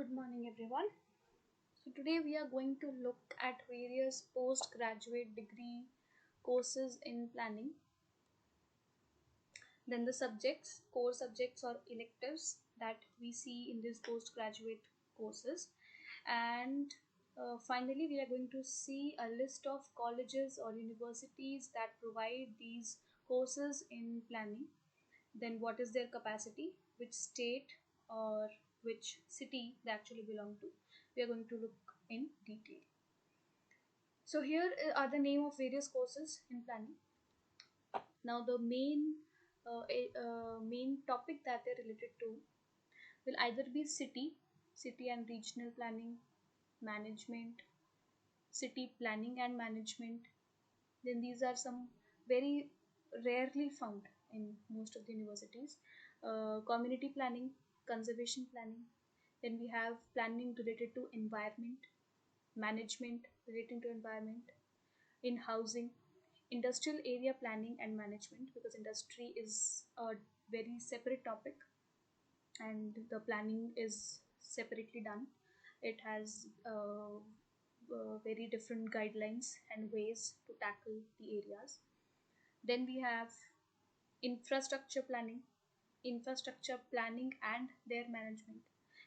Good morning, everyone. So, today we are going to look at various postgraduate degree courses in planning. Then, the subjects, core subjects or electives that we see in these postgraduate courses. And finally, we are going to see a list of colleges or universities that provide these courses in planning. Then, what is their capacity, which state or which city they actually belong to. We are going to look in detail. So here are the name of various courses in planning. Now the main topic that they're related to will either be city and regional planning, management, city planning and management. Then these are some very rarely found in most of the universities. Community planning, conservation planning. Then we have planning related to environment, management relating to environment, in housing, industrial area planning and management, because industry is a very separate topic and the planning is separately done. It has very different guidelines and ways to tackle the areas. Then we have infrastructure planning, infrastructure planning and their management.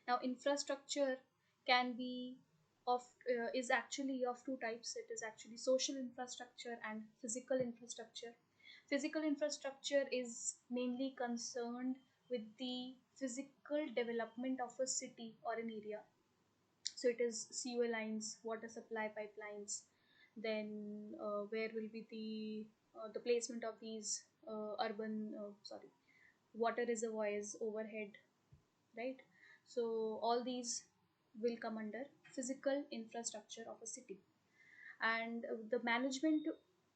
Now infrastructure can be of is actually of two types. It is actually social infrastructure and physical infrastructure. Physical infrastructure is mainly concerned with the physical development of a city or an area. So it is sewer lines, water supply pipelines, then where will be the placement of these urban sorry water reservoirs overhead, right? So all these will come under physical infrastructure of a city. And the management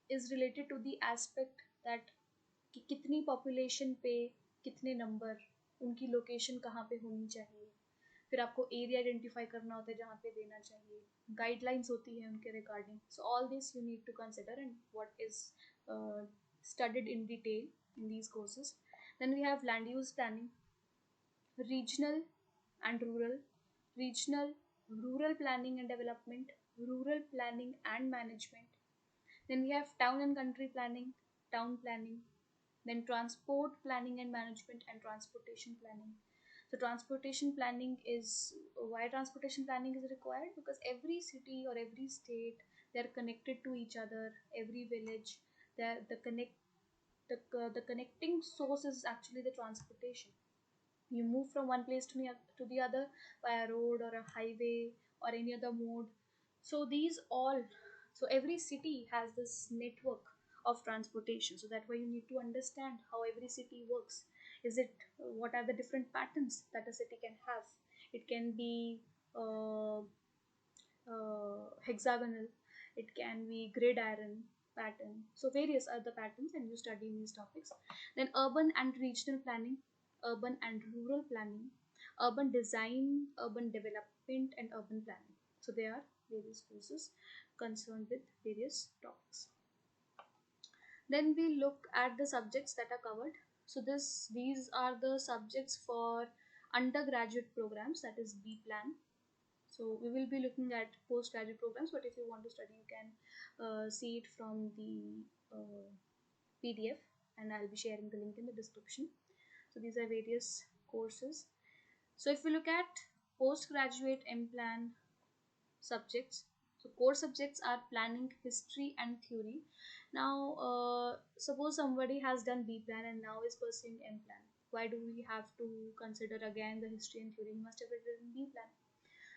is related to the aspect that कि कितनी population पे कितने number, उनकी location कहाँ पे होनी चाहिए, फिर आपको एरिया आइडेंटिफाई करना होता है जहाँ पे देना चाहिए, गाइडलाइंस होती है उनके regarding. So all this you need to consider and what is studied in detail in these courses. Then we have land use planning, regional and rural, regional, rural planning and development, rural planning and management. Then we have town and country planning, town planning, then transport planning and management, and transportation planning. So transportation planning is why transportation planning is required, because every city or every state, they're connected to each other, every village, the connect the connecting source is actually the transportation. You move from one place to the other by a road or a highway or any other mode. So these all, so every city has this network of transportation. So that way you need to understand how every city works. Is it what are the different patterns that a city can have? It can be hexagonal, it can be gridiron pattern. So various other patterns, and you study these topics. Then urban and regional planning, urban and rural planning, urban design, urban development, and urban planning. So there are various courses concerned with various topics. Then we look at the subjects that are covered. So these are the subjects for undergraduate programs, that is B plan. So we will be looking at postgraduate programs, but if you want to study, you can see it from the PDF, and I'll be sharing the link in the description. So these are various courses. So if we look at postgraduate M plan subjects, so core subjects are planning, history, and theory. Now, suppose somebody has done B plan and now is pursuing M plan. Why do we have to consider again the history and theory? He must have written B plan.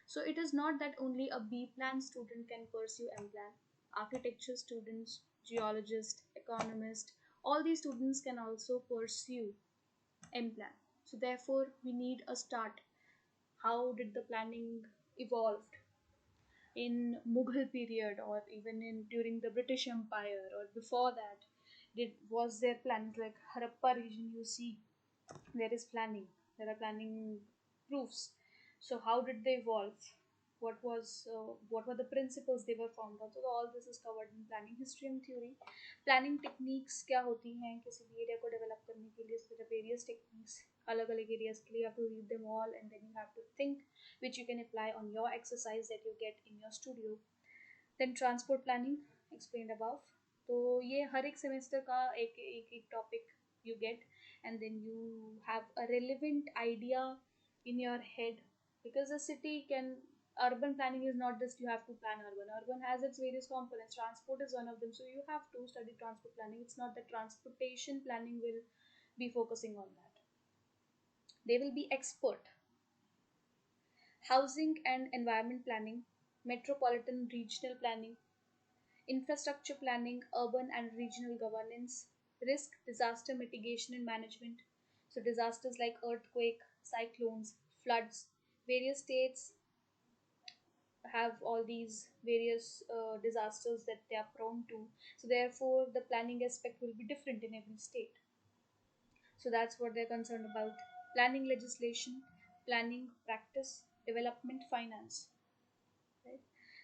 So it is not that only a B plan student can pursue M plan. Architecture students, geologists, economists, all these students can also pursue M plan. So therefore we need a start. How did the planning evolved in Mughal period, or even in during the British Empire, or before that? Was there planning? Like Harappa region, you see there is planning, there are planning proofs. So how did they evolve? What were the principles they were formed on? So all this is covered in planning, history and theory. Planning techniques क्या होती हैं किसी भी area को develop करने के लिए. So there are various techniques. अलग अलग areas के लिए you have to read them all and then you have to think which you can apply on your exercise that you get in your studio. Then transport planning explained above. तो ये हर एक semester का एक topic you get, and then you have a relevant idea in your head, because a city can, urban planning is not just you have to plan urban has its various components. Transport is one of them, so you have to study transport planning. It's not that transportation planning will be focusing on that. They will be expert. Housing and environment planning, metropolitan regional planning, infrastructure planning, urban and regional governance, risk, disaster mitigation and management. So, disasters like earthquake, cyclones, floods, various states have all these various disasters that they are prone to. So, therefore, the planning aspect will be different in every state. So, that's what they're concerned about. Planning legislation, planning practice, development finance. Right?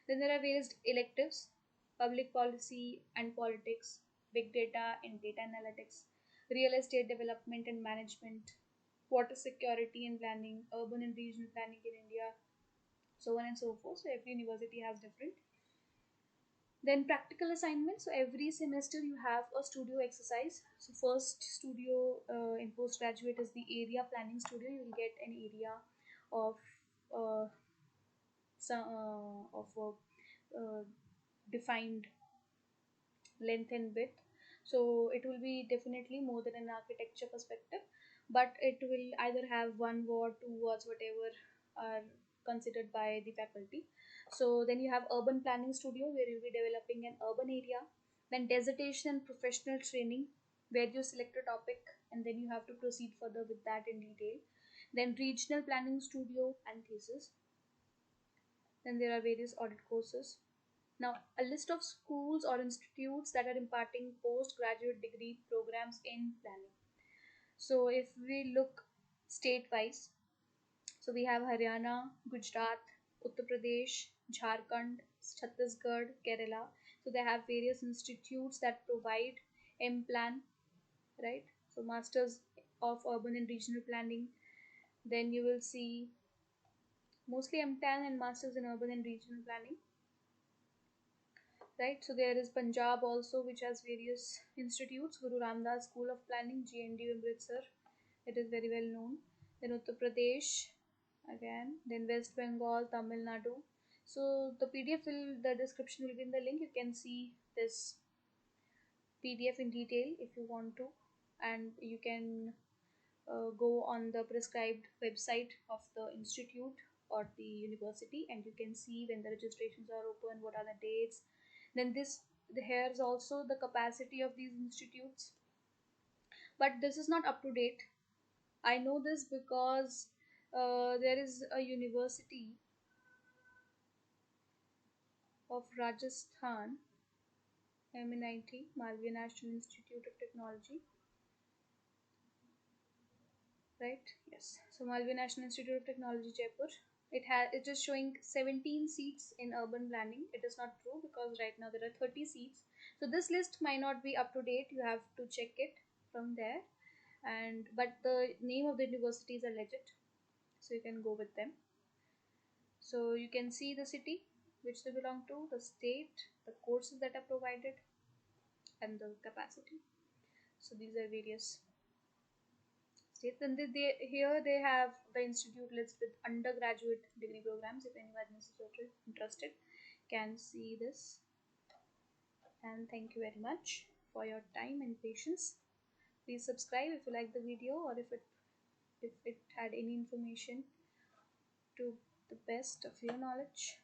Then there are various electives: public policy and politics, big data and data analytics, real estate development and management, water security and planning, urban and regional planning in India, so on and so forth. So every university has different. Then practical assignments. So every semester you have a studio exercise. So first studio in postgraduate is the area planning studio. You will get an area of uh, of a defined length and width. So it will be definitely more than an architecture perspective, but it will either have one word, two words, whatever are considered by the faculty. So then you have urban planning studio where you'll be developing an urban area. Then dissertation and professional training where you select a topic and then you have to proceed further with that in detail. Then regional planning studio and thesis. Then there are various audit courses. Now, a list of schools or institutes that are imparting postgraduate degree programs in planning. So, if we look state-wise, so we have Haryana, Gujarat, Uttar Pradesh, Jharkhand, Chhattisgarh, Kerala. So, they have various institutes that provide M-Plan, right? So, Masters of Urban and Regional Planning. Then you will see mostly M-Plan and Masters in Urban and Regional Planning. Right, so there is Punjab also, which has various institutes. Guru Ramdas School of Planning, GNDU Amritsar, it is very well known. Then Uttar Pradesh again, then West Bengal, Tamil Nadu. So the PDF will, the description will be in the link. You can see this PDF in detail if you want to, and you can go on the prescribed website of the institute or the university, and you can see when the registrations are open, what are the dates. Then this, here is also the capacity of these institutes, but this is not up to date. I know this because there is a university of Rajasthan, MNIT, Malviya National Institute of Technology, right? Yes. So Malviya National Institute of Technology, Jaipur. It is showing 17 seats in urban planning. It is not true because right now there are 30 seats. So this list might not be up to date. You have to check it from there. And but the name of the universities are legit, so you can go with them. So you can see the city which they belong to, the state, the courses that are provided, and the capacity. So these are various states, and here they have the institute list with undergraduate degree programs. If anyone is interested, can see this. And thank you very much for your time and patience. Please subscribe if you like the video, or if it had any information to the best of your knowledge.